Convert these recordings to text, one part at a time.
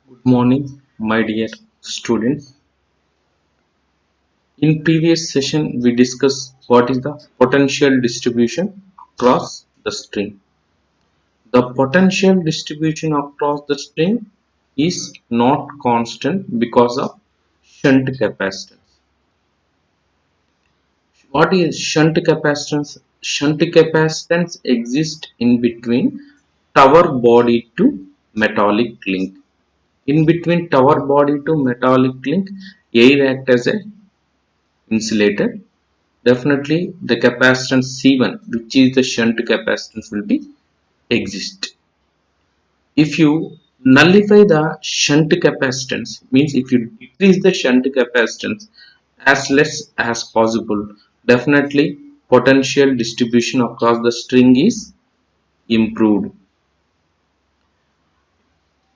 Good morning, my dear students. In previous session, we discussed what is the potential distribution across the string. The potential distribution across the string is not constant because of shunt capacitance. What is shunt capacitance? Shunt capacitance exists in between tower body to metallic link. In between tower body to metallic link, air acts as a insulator. Definitely the capacitance C1, which is the shunt capacitance, will be exist. If you nullify the shunt capacitance, means if you decrease the shunt capacitance as less as possible, definitely potential distribution across the string is improved.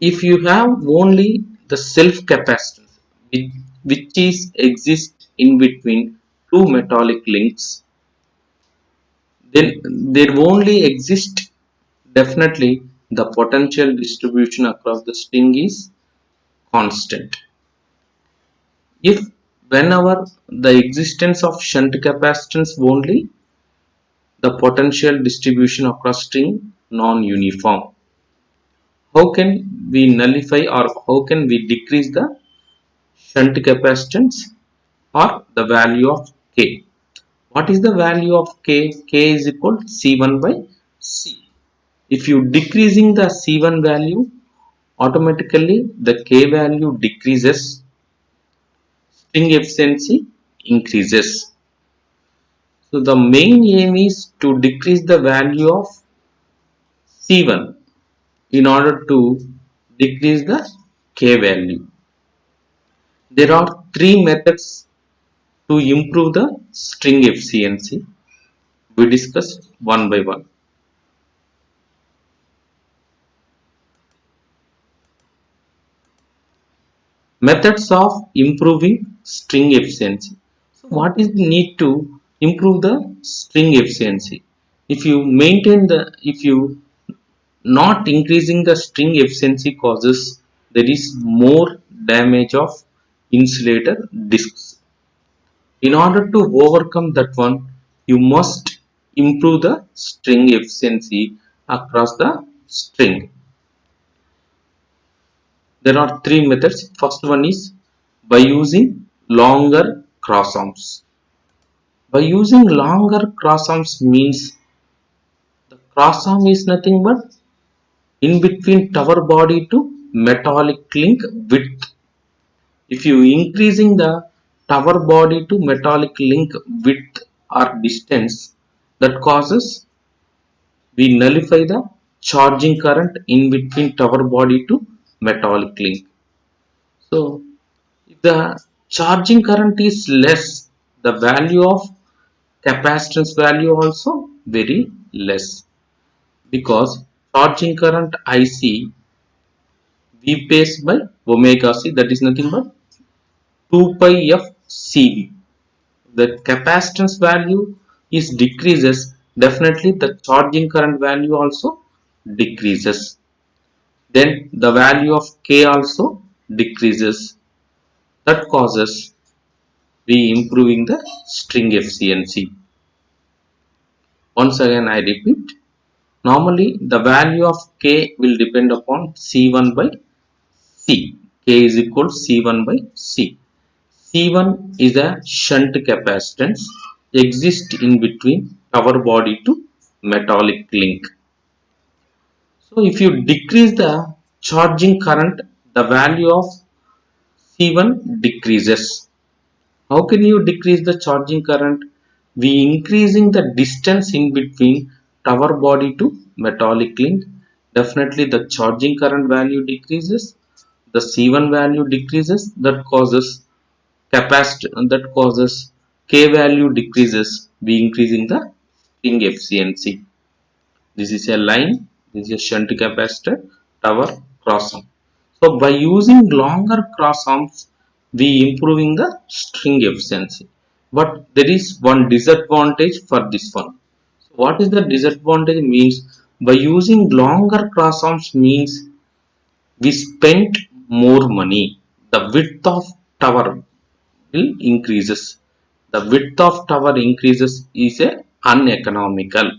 If you have only the self capacitance, which is exist in between two metallic links, then there only exist definitely the potential distribution across the string is constant. If whenever the existence of shunt capacitance only, the potential distribution across string non-uniform. How can we nullify or how can we decrease the shunt capacitance or the value of K? What is the value of K? K is equal to C1 by C. If you decreasing the C1 value, automatically the K value decreases, string efficiency increases. So the main aim is to decrease the value of C1 in order to decrease the K value. There are three methods to improve the string efficiency. We discuss one by one. Methods of improving string efficiency. So what is the need to improve the string efficiency? If you not increasing the string efficiency causes there is more damage of insulator discs. In order to overcome that one, you must improve the string efficiency across the string. There are three methods. First one is by using longer cross arms. By using longer cross arms means the cross arm is nothing but in between tower body to metallic link width. If you increasing the tower body to metallic link width or distance, that causes we nullify the charging current in between tower body to metallic link. So if the charging current is less, the value of capacitance value also very less, because charging current IC V phase by omega c, that is nothing but 2 pi f CV. The capacitance value is decreases, definitely the charging current value also decreases. Then the value of K also decreases. That causes we improving the string efficiency. Once again I repeat, normally the value of K will depend upon C1 by C. K is equal to C1 by C. C1 is a shunt capacitance exists in between tower body to metallic link. So if you decrease the charging current, the value of C1 decreases. How can you decrease the charging current? We increasing the distance in between tower body to metallic link. Definitely the charging current value decreases. The C1 value decreases. That causes K value decreases. We increasing the string efficiency. This is a line. This is a shunt capacitor tower cross arm. So by using longer cross arms, we improving the string efficiency. But there is one disadvantage for this one. So what is the disadvantage? Means by using longer cross arms means we spent more money. The width of tower will increases. The width of tower increases is a uneconomical.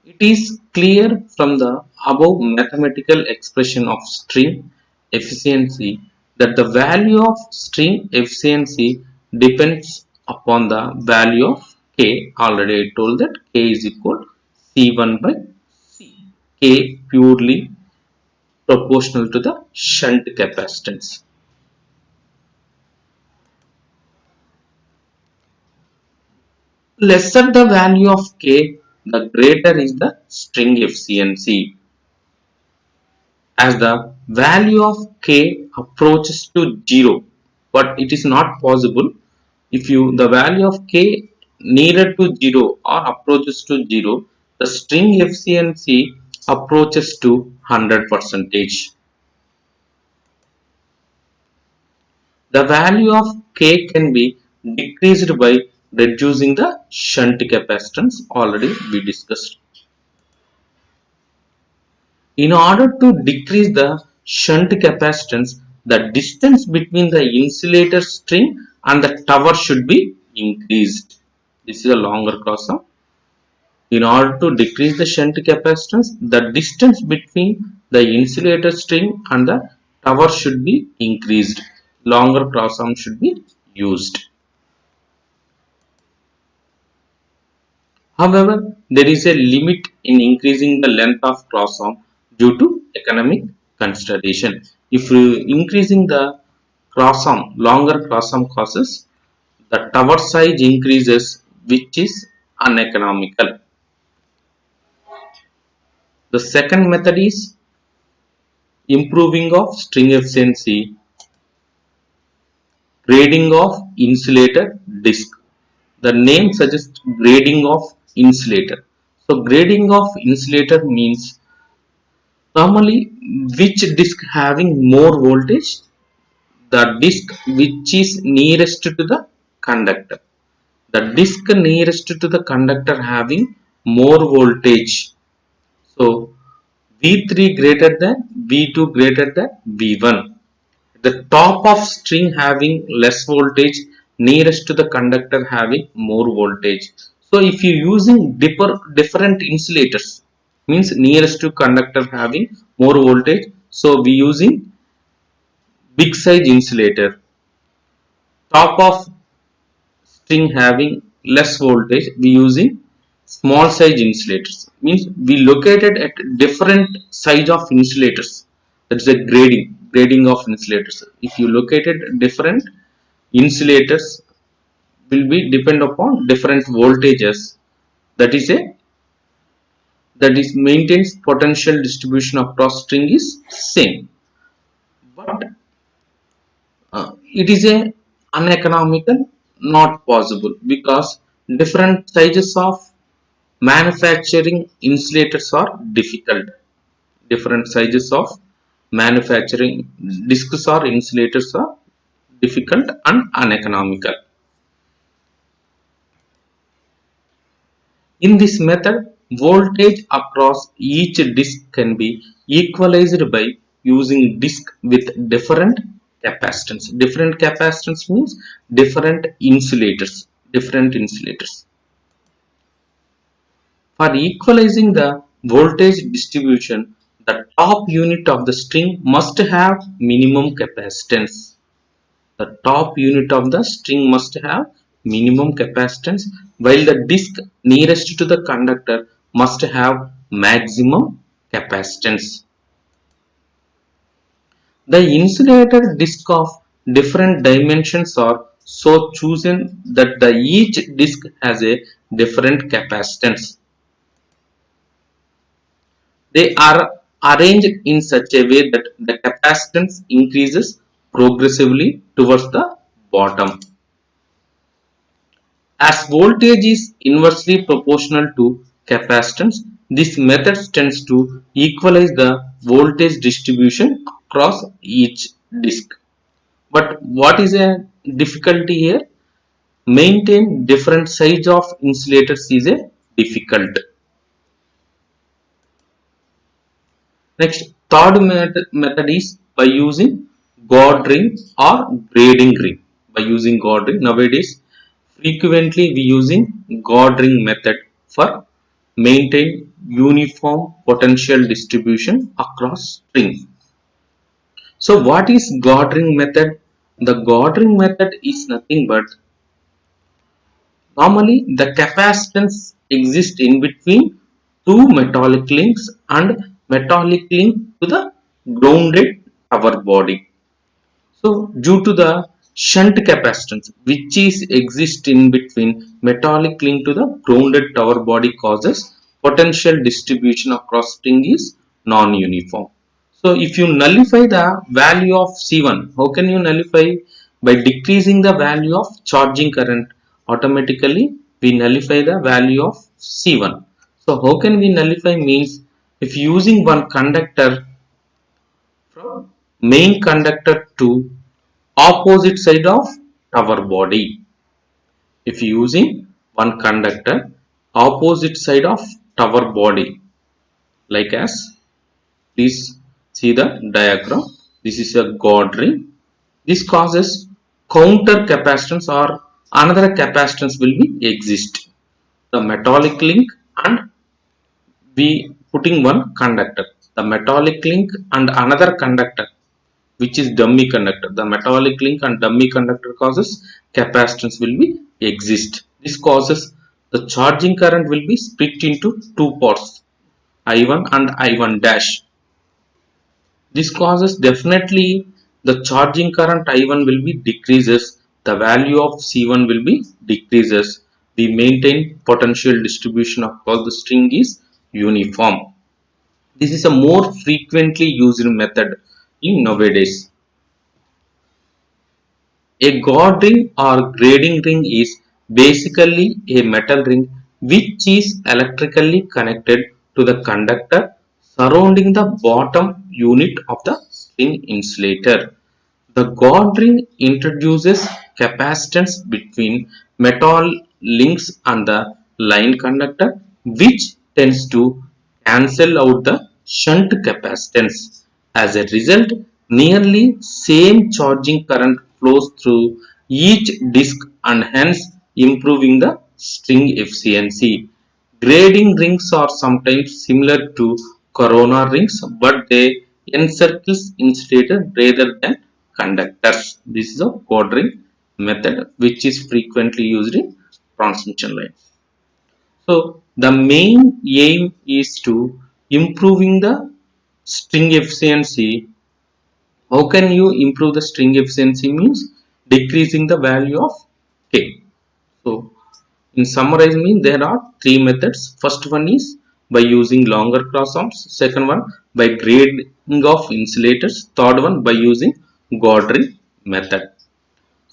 It is clear from the above mathematical expression of string efficiency that the value of string efficiency depends upon the value of k. Already I told that k is equal C1 by C. K purely proportional to the shunt capacitance. Lesser the value of k, the greater is the string efficiency. As the value of k approaches to 0, but it is not possible if you the value of k nearer to 0 or approaches to 0, the string efficiency approaches to 100%. The value of k can be decreased by reducing the shunt capacitance. Already we discussed. In order to decrease the shunt capacitance, the distance between the insulator string and the tower should be increased. This is a longer cross-arm. In order to decrease the shunt capacitance, the distance between the insulator string and the tower should be increased. Longer cross-arm should be used. However, there is a limit in increasing the length of cross-arm due to economic consideration. If increasing the cross-arm, longer cross-arm causes, the tower size increases, which is uneconomical. The second method is improving of string efficiency, grading of insulator disk. The name suggests grading of insulator. So grading of insulator means normally which disk having more voltage, the disk which is nearest to the conductor, the disk nearest to the conductor having more voltage. So V3 greater than V2 greater than V1. The top of string having less voltage, nearest to the conductor having more voltage. So if you using different insulators, means nearest to conductor having more voltage, so we using big size insulator. Top of string having less voltage, we using small size insulators. Means we located at different size of insulators. That's a grading of insulators. If you located different insulators, will be depend upon different voltages. That is a that is maintains potential distribution across string is same, but it is a uneconomical, not possible, because different sizes of manufacturing insulators are difficult. Different sizes of manufacturing discs or insulators are difficult and uneconomical. In this method, voltage across each disk can be equalized by using disk with different capacitance. Different capacitance means different insulators. Different insulators. For equalizing the voltage distribution, the top unit of the string must have minimum capacitance. The top unit of the string must have minimum capacitance, while the disk nearest to the conductor must have maximum capacitance. The insulator disk of different dimensions are so chosen that each disk has a different capacitance. They are arranged in such a way that the capacitance increases progressively towards the bottom. As voltage is inversely proportional to capacitance, this method tends to equalize the voltage distribution across each disk. But what is a difficulty here? Maintain different size of insulators is a difficult. Next, third method is by using God ring or grading ring. By using God ring, nowadays frequently we using God ring method for maintain uniform potential distribution across string. So what is God ring method? The God ring method is nothing but normally the capacitance exists in between two metallic links and metallic link to the grounded power body. So due to the shunt capacitance which is exist in between metallic link to the grounded tower body causes potential distribution across string is non-uniform. So if you nullify the value of C1, how can you nullify? By decreasing the value of charging current, automatically we nullify the value of C1. So how can we nullify means if using one conductor from main conductor to opposite side of our body. If using one conductor opposite side of our body, like as please see the diagram. This is a God ring. This causes counter capacitance or another capacitance will be exist. The metallic link and we putting one conductor. The metallic link and another conductor which is dummy conductor. The metallic link and dummy conductor causes capacitance will be exist. This causes the charging current will be split into two parts, I1 and I1 dash. This causes definitely the charging current I1 will be decreases, the value of C1 will be decreases. We maintain potential distribution across the string is uniform. This is a more frequently used method in nowadays. A God ring or grading ring is basically a metal ring which is electrically connected to the conductor surrounding the bottom unit of the string insulator. The God ring introduces capacitance between metal links and the line conductor, which tends to cancel out the shunt capacitance. As a result, nearly same charging current flows through each disc and hence improving the string efficiency. Grading rings are sometimes similar to corona rings, but they encircles insulator rather than conductors. This is a God ring method which is frequently used in transmission lines. So the main aim is to improving the string efficiency. How can you improve the string efficiency means decreasing the value of K. So in summarize mean there are three methods. First one is by using longer cross arms. Second one by grading of insulators. Third one by using God ring method.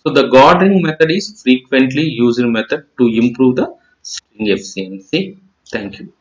So the God ring method is frequently used method to improve the string efficiency. Thank you.